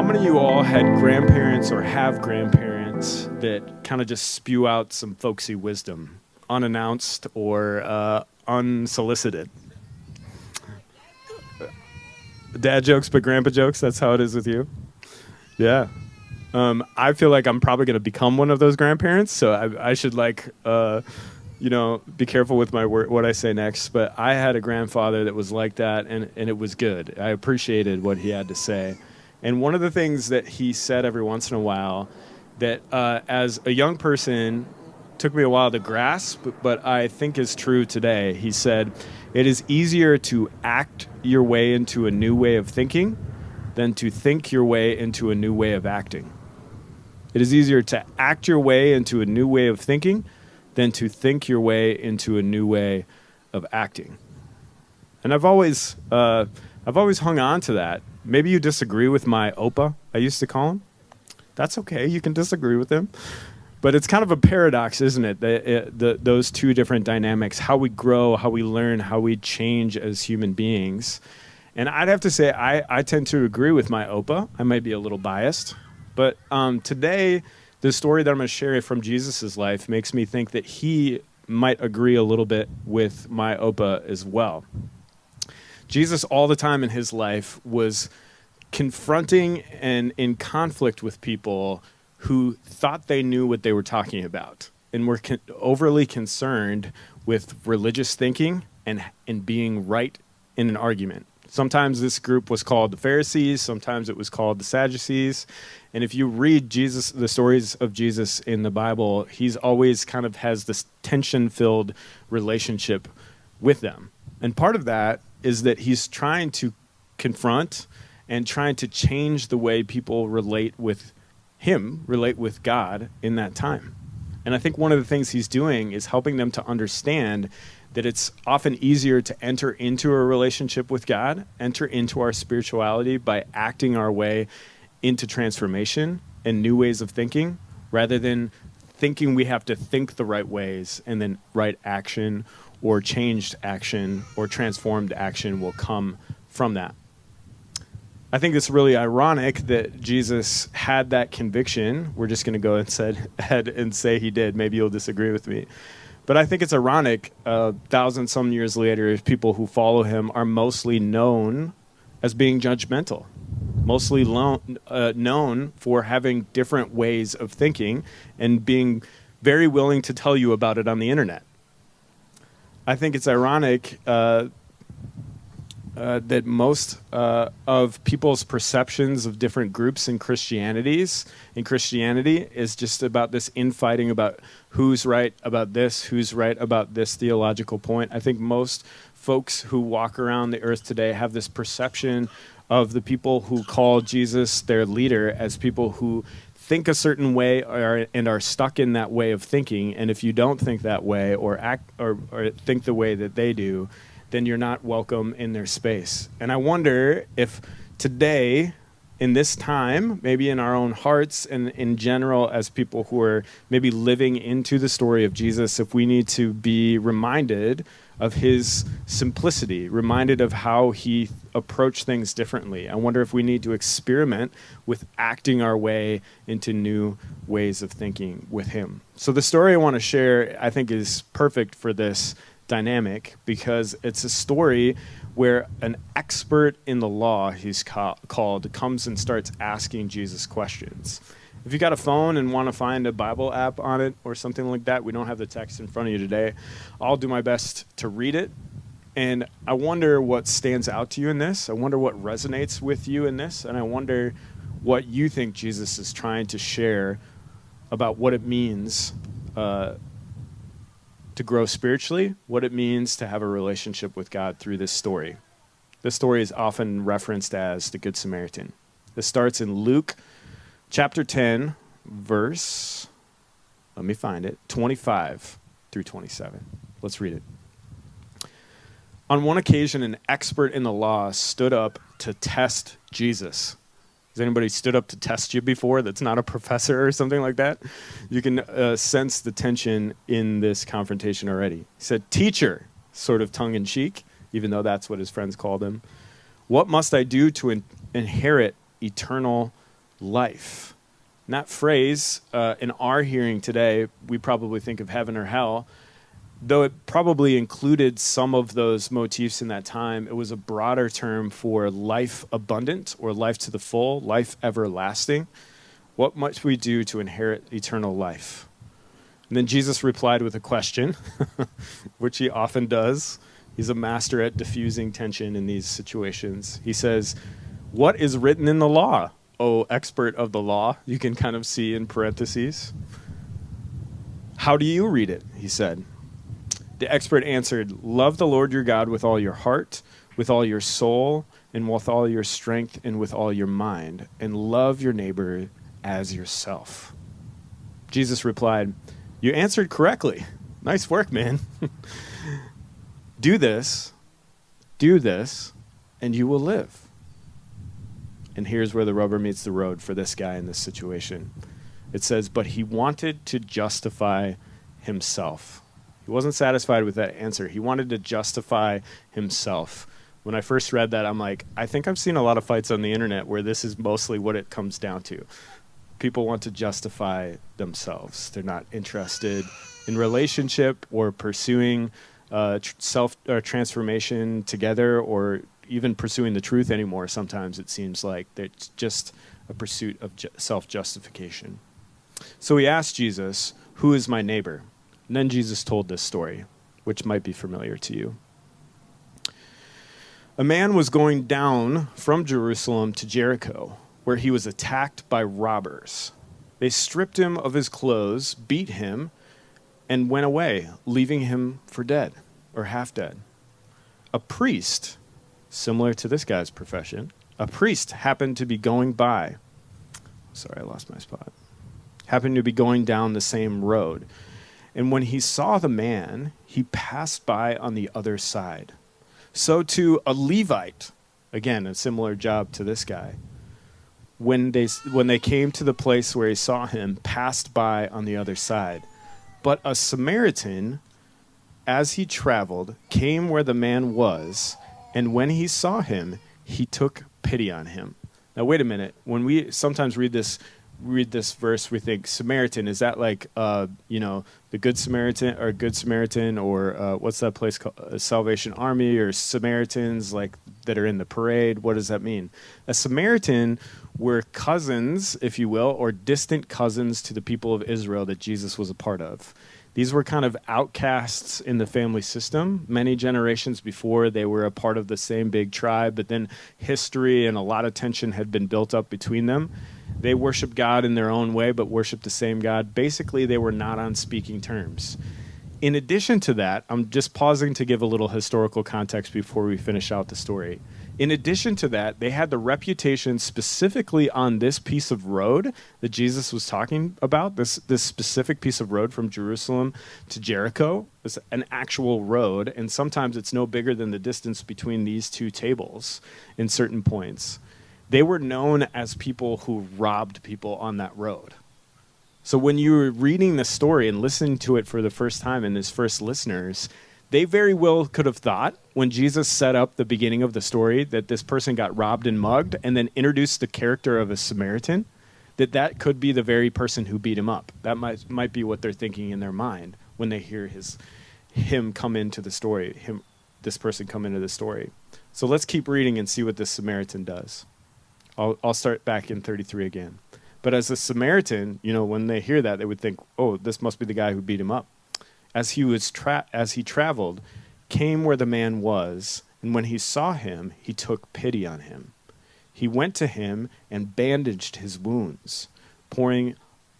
many of you all had grandparents or have grandparents that kind of just spew out some folksy wisdom, unannounced or unsolicited? Dad jokes, but grandpa jokes, that's how it is with you? Yeah. I feel like I'm probably going to become one of those grandparents, so I should be careful with my what I say next. But I had a grandfather that was like that, and it was good. I appreciated what he had to say. And one of the things that he said every once in a while that as a young person took me a while to grasp, but I think is true today. He said, it is easier to act your way into a new way of thinking than to think your way into a new way of acting. It is easier to act your way into a new way of thinking than to think your way into a new way of acting. And I've always hung on to that. Maybe you disagree with my Opa, I used to call him. That's okay, you can disagree with him. But it's kind of a paradox, isn't it? Those two different dynamics, how we grow, how we learn, how we change as human beings. And I'd have to say I tend to agree with my Opa. I might be a little biased. But today, the story that I'm going to share from Jesus' life makes me think that he might agree a little bit with my Opa as well. Jesus, all the time in his life, was confronting and in conflict with people who thought they knew what they were talking about and were overly concerned with religious thinking and being right in an argument. Sometimes this group was called the Pharisees, sometimes it was called the Sadducees. And if you read the stories of Jesus in the Bible, he's always kind of has this tension-filled relationship with them. And part of that is that he's trying to confront and trying to change the way people relate with him, relate with God in that time. And I think one of the things he's doing is helping them to understand that it's often easier to enter into a relationship with God, enter into our spirituality by acting our way into transformation and new ways of thinking, rather than thinking we have to think the right ways and then right action or changed action or transformed action will come from that. I think it's really ironic that Jesus had that conviction. We're just going to go ahead and say he did. Maybe you'll disagree with me. But I think it's ironic, 1,000-some years later, if people who follow him are mostly known as being judgmental, mostly known for having different ways of thinking and being very willing to tell you about it on the internet. I think it's ironic that most of people's perceptions of different groups in Christianity is just about this infighting about who's right about this theological point. I think most folks who walk around the earth today have this perception of the people who call Jesus their leader as people who think a certain way and are stuck in that way of thinking. And if you don't think that way or act or think the way that they do, then you're not welcome in their space. And I wonder if today, in this time, maybe in our own hearts and in general as people who are maybe living into the story of Jesus, if we need to be reminded of his simplicity, reminded of how he approached things differently. I wonder if we need to experiment with acting our way into new ways of thinking with him. So the story I want to share, I think, is perfect for this dynamic because it's a story where an expert in the law, he's called, comes and starts asking Jesus questions. If you got a phone and want to find a Bible app on it or something like that, we don't have the text in front of you today. I'll do my best to read it. And I wonder what stands out to you in this. I wonder what resonates with you in this. And I wonder what you think Jesus is trying to share about what it means to grow spiritually, what it means to have a relationship with God through this story. This story is often referenced as the Good Samaritan. This starts in Luke chapter 10, verse, let me find it, 25 through 27. Let's read it. On one occasion, an expert in the law stood up to test Jesus. Has anybody stood up to test you before that's not a professor or something like that? You can sense the tension in this confrontation already. He said, "Teacher," sort of tongue-in-cheek, even though that's what his friends called him, "what must I do to inherit eternal life. And that phrase, in our hearing today, we probably think of heaven or hell. Though it probably included some of those motifs in that time, it was a broader term for life abundant or life to the full, life everlasting. What must we do to inherit eternal life? And then Jesus replied with a question, which he often does. He's a master at diffusing tension in these situations. He says, "What is written in the law, O expert of the law?" You can kind of see in parentheses. "How do you read it?" he said. The expert answered, "Love the Lord your God with all your heart, with all your soul, and with all your strength, and with all your mind, and love your neighbor as yourself." Jesus replied, "You answered correctly. Nice work, man. do this, and you will live." And here's where the rubber meets the road for this guy in this situation. It says, but he wanted to justify himself. He wasn't satisfied with that answer. He wanted to justify himself. When I first read that, I'm like, I think I've seen a lot of fights on the internet where this is mostly what it comes down to. People want to justify themselves. They're not interested in relationship or pursuing self-transformation together, or even pursuing the truth anymore. Sometimes it seems like it's just a pursuit of self-justification. So he asked Jesus, "Who is my neighbor?" And then Jesus told this story, which might be familiar to you. A man was going down from Jerusalem to Jericho, where he was attacked by robbers. They stripped him of his clothes, beat him, and went away, leaving him for dead, or half dead. A priest, similar to this guy's profession, a priest happened to be going by. Sorry, I lost my spot. Happened to be going down the same road. And when he saw the man, he passed by on the other side. So too a Levite, again, a similar job to this guy, when they came to the place where he saw him, passed by on the other side. But a Samaritan, as he traveled, came where the man was, and when he saw him, he took pity on him. Now, wait a minute. When we sometimes read this verse, we think Samaritan. Is that like, the Good Samaritan, or what's that place called? Salvation Army, or Samaritans like that are in the parade? What does that mean? A Samaritan were cousins, if you will, or distant cousins to the people of Israel that Jesus was a part of. These were kind of outcasts in the family system. Many generations before, they were a part of the same big tribe, but then history and a lot of tension had been built up between them. They worshiped God in their own way, but worshiped the same God. Basically, they were not on speaking terms. In addition to that, I'm just pausing to give a little historical context before we finish out the story. In addition to that, they had the reputation specifically on this piece of road that Jesus was talking about, this specific piece of road from Jerusalem to Jericho. It's an actual road, and sometimes it's no bigger than the distance between these two tables in certain points. They were known as people who robbed people on that road. So when you were reading the story and listening to it for the first time and his first listeners, they very well could have thought, when Jesus set up the beginning of the story, that this person got robbed and mugged, and then introduced the character of a Samaritan, that could be the very person who beat him up. That might be what they're thinking in their mind when they hear him come into the story, this person come into the story. So let's keep reading and see what this Samaritan does. I'll start back in 33 again. But as a Samaritan, when they hear that, they would think, oh, this must be the guy who beat him up. As he traveled, came where the man was, and when he saw him, he took pity on him. He went to him and bandaged his wounds, pouring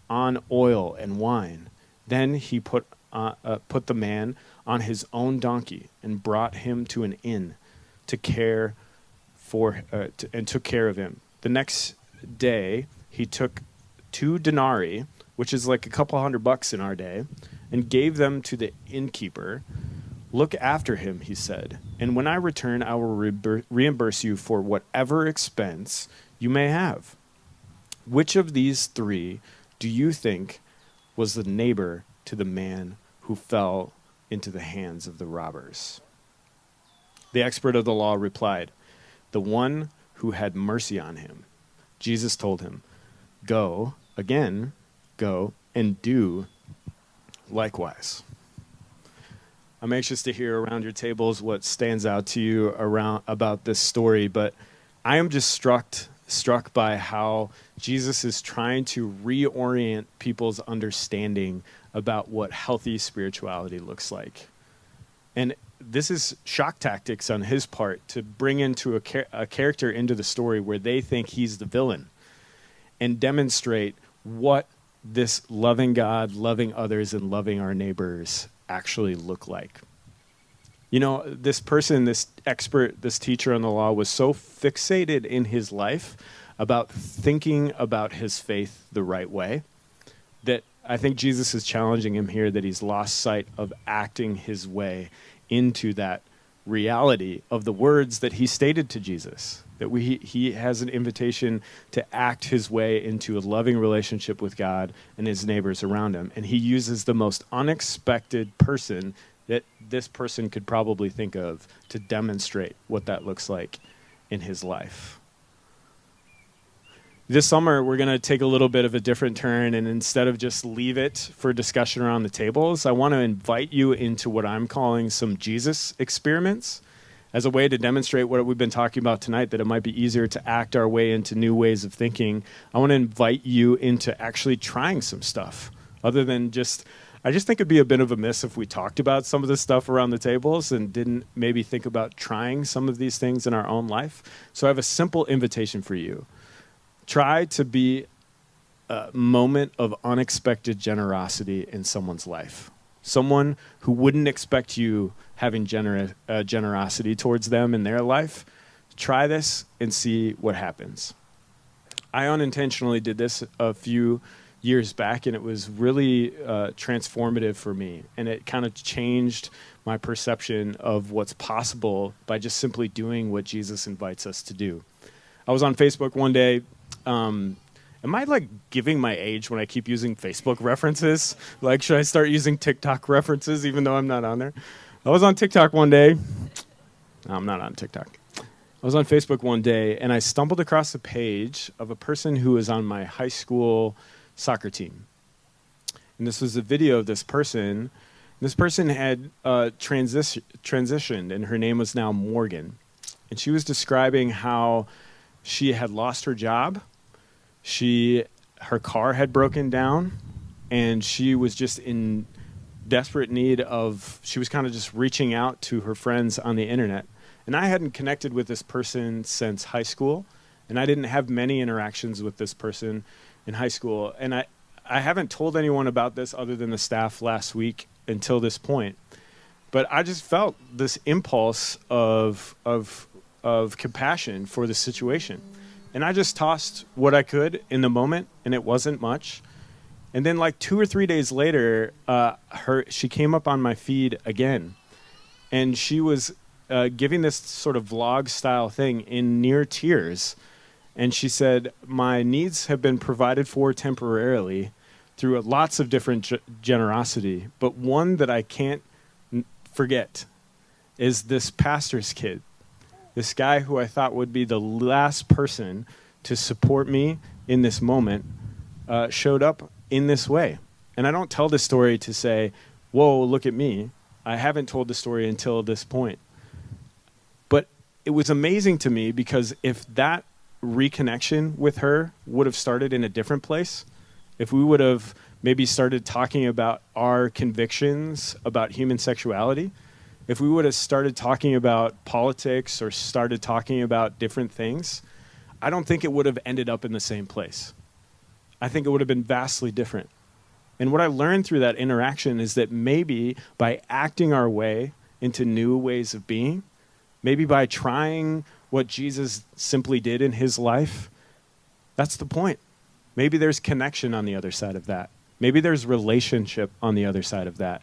on oil and wine. Then he put the man on his own donkey and brought him to an inn to care for and took care of him. The next day, he took 2 denarii, which is like a couple $100 in our day, and gave them to the innkeeper. Look after him, he said, and when I return, I will reimburse you for whatever expense you may have. Which of these 3 do you think was the neighbor to the man who fell into the hands of the robbers? The expert of the law replied, the one who had mercy on him. Jesus told him, Go, again, go, and do likewise. I'm anxious to hear around your tables what stands out to you about this story, but I am just struck by how Jesus is trying to reorient people's understanding about what healthy spirituality looks like. And this is shock tactics on his part to bring into a character into the story where they think he's the villain and demonstrate what this loving God, loving others, and loving our neighbors actually look like. You know, this person, this expert, this teacher on the law was so fixated in his life about thinking about his faith the right way that I think Jesus is challenging him here that he's lost sight of acting his way into that reality of the words that he stated to Jesus, that he has an invitation to act his way into a loving relationship with God and his neighbors around him. And he uses the most unexpected person that this person could probably think of to demonstrate what that looks like in his life. This summer, we're going to take a little bit of a different turn, and instead of just leave it for discussion around the tables, I want to invite you into what I'm calling some Jesus experiments as a way to demonstrate what we've been talking about tonight, that it might be easier to act our way into new ways of thinking. I want to invite you into actually trying some stuff other than I just think it'd be a bit of a miss if we talked about some of this stuff around the tables and didn't maybe think about trying some of these things in our own life. So I have a simple invitation for you. Try to be a moment of unexpected generosity in someone's life. Someone who wouldn't expect you having generosity towards them in their life. Try this and see what happens. I unintentionally did this a few years back, and it was really transformative for me. And it kind of changed my perception of what's possible by just simply doing what Jesus invites us to do. I was on Facebook one day. Am I like giving my age when I keep using Facebook references? Like, should I start using TikTok references even though I'm not on there? I was on TikTok one day. No, I'm not on TikTok. I was on Facebook one day, and I stumbled across a page of a person who was on my high school soccer team. And this was a video of this person. This person had transitioned, and her name was now Morgan. And she was describing how she had lost her job. Her car had broken down, and she was just in desperate need of, she was kind of just reaching out to her friends on the internet. And I hadn't connected with this person since high school, and I didn't have many interactions with this person in high school. And I haven't told anyone about this other than the staff last week until this point. But I just felt this impulse of compassion for the situation. And I just tossed what I could in the moment, and it wasn't much. And then like 2 or 3 days later, she came up on my feed again. And she was giving this sort of vlog-style thing in near tears. And she said, my needs have been provided for temporarily through lots of different generosity. But one that I can't forget is this pastor's kid. This guy who I thought would be the last person to support me in this moment showed up in this way. And I don't tell this story to say, whoa, look at me. I haven't told the story until this point. But it was amazing to me because if that reconnection with her would have started in a different place, if we would have maybe started talking about our convictions about human sexuality, if we would have started talking about politics or started talking about different things, I don't think it would have ended up in the same place. I think it would have been vastly different. And what I learned through that interaction is that maybe by acting our way into new ways of being, maybe by trying what Jesus simply did in his life, that's the point. Maybe there's connection on the other side of that. Maybe there's relationship on the other side of that.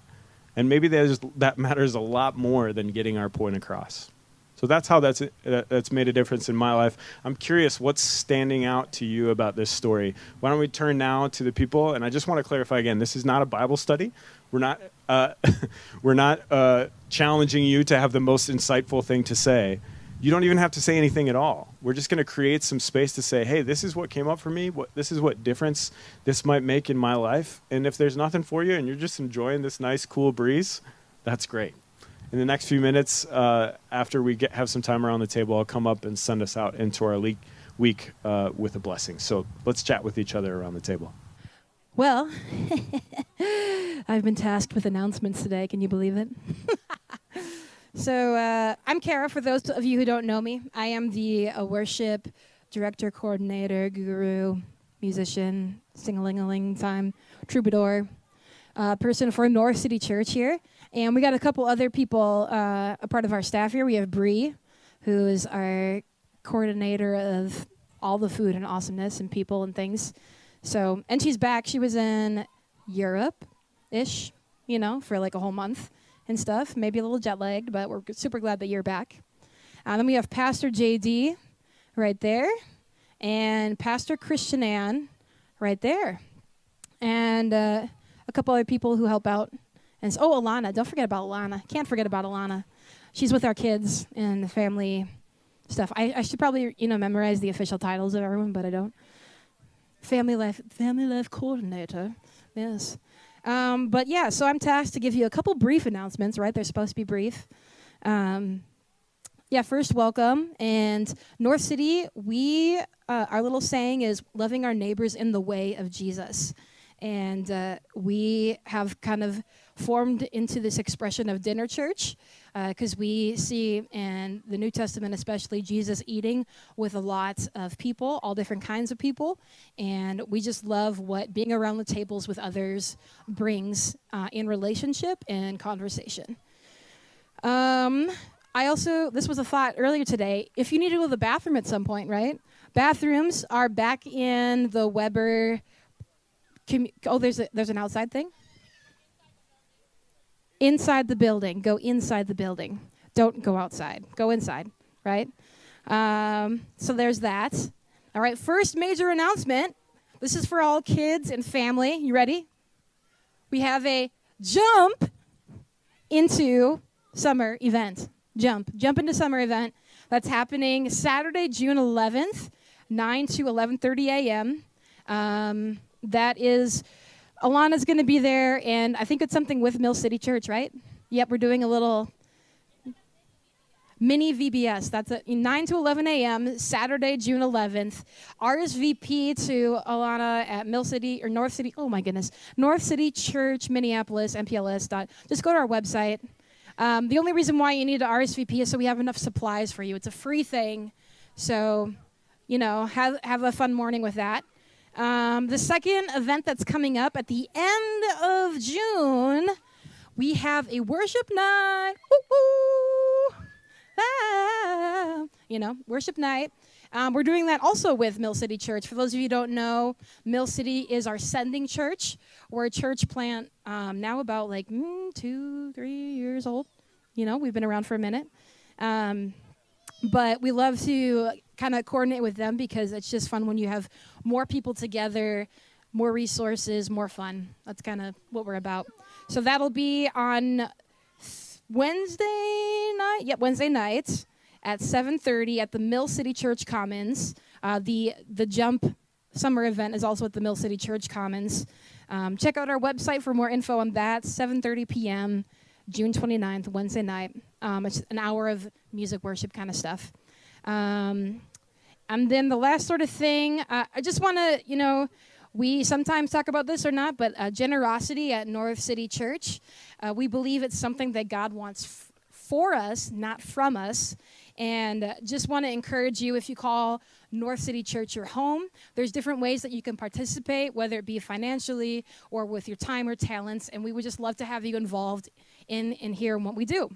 And maybe that matters a lot more than getting our point across. So that's how that's made a difference in my life. I'm curious, what's standing out to you about this story? Why don't we turn now to the people? And I just want to clarify again, this is not a Bible study. We're not challenging you to have the most insightful thing to say. You don't even have to say anything at all. We're just going to create some space to say, hey, this is what came up for me. This is what difference this might make in my life. And if there's nothing for you and you're just enjoying this nice, cool breeze, that's great. In the next few minutes, after we have some time around the table, I'll come up and send us out into our week with a blessing. So let's chat with each other around the table. Well, I've been tasked with announcements today. Can you believe it? So I'm Kara, for those of you who don't know me. I am the worship director, coordinator, guru, musician, sing-a-ling-a-ling time, troubadour, person for North City Church here. And we got a couple other people, a part of our staff here. We have Bree, who is our coordinator of all the food and awesomeness and people and things. So, and she's back. She was in Europe-ish, for like a whole month and stuff. Maybe a little jet-lagged, but we're super glad that you're back. Then we have Pastor JD right there, and Pastor Christian Ann right there, and a couple other people who help out. And Alana. Don't forget about Alana. Can't forget about Alana. She's with our kids and the family stuff. I should probably, memorize the official titles of everyone, but I don't. Family life coordinator. Yes. But yeah, so I'm tasked to give you a couple brief announcements, right? They're supposed to be brief. First, welcome. And North City, our little saying is loving our neighbors in the way of Jesus. And we have kind of formed into this expression of dinner church because we see in the New Testament especially Jesus eating with a lot of people, all different kinds of people, and we just love what being around the tables with others brings in relationship and conversation. This was a thought earlier today, if you need to go to the bathroom at some point, right? Bathrooms are back in the Weber. There's an outside thing? Inside the building. Go inside the building. Don't go outside. Go inside, right? So there's that. All right, first major announcement. This is for all kids and family. You ready? We have a jump into summer event. Jump into summer event. That's happening Saturday, June 11th, 9 to 11:30 a.m. That is, Alana's going to be there, and I think it's something with Mill City Church, right? Yep, we're doing a little mini VBS. That's at 9 to 11 a.m., Saturday, June 11th. RSVP to Alana at Mill City, or North City, oh my goodness, North City Church, Minneapolis, MPLS. Just go to our website. The only reason why you need to RSVP is so we have enough supplies for you. It's a free thing, so, have a fun morning with that. The second event that's coming up at the end of June, we have a worship night. Woo-hoo! Worship night. We're doing that also with Mill City Church. For those of you who don't know, Mill City is our sending church. We're a church plant now about 2-3 years old. We've been around for a minute. But we love to kind of coordinate with them because it's just fun when you have more people together, more resources, more fun. That's kind of what we're about. So that'll be on Wednesday night. Yep, Wednesday night at 7:30 at the Mill City Church Commons. The Jump Summer event is also at the Mill City Church Commons. Check out our website for more info on that. 7:30 p.m. June 29th, Wednesday night. It's an hour of music worship kind of stuff. And then the last sort of thing, I just want to, we sometimes talk about this or not, but generosity at North City Church. We believe it's something that God wants for us, not from us. And just want to encourage you, if you call North City Church your home, there's different ways that you can participate, whether it be financially or with your time or talents. And we would just love to have you involved in here in what we do.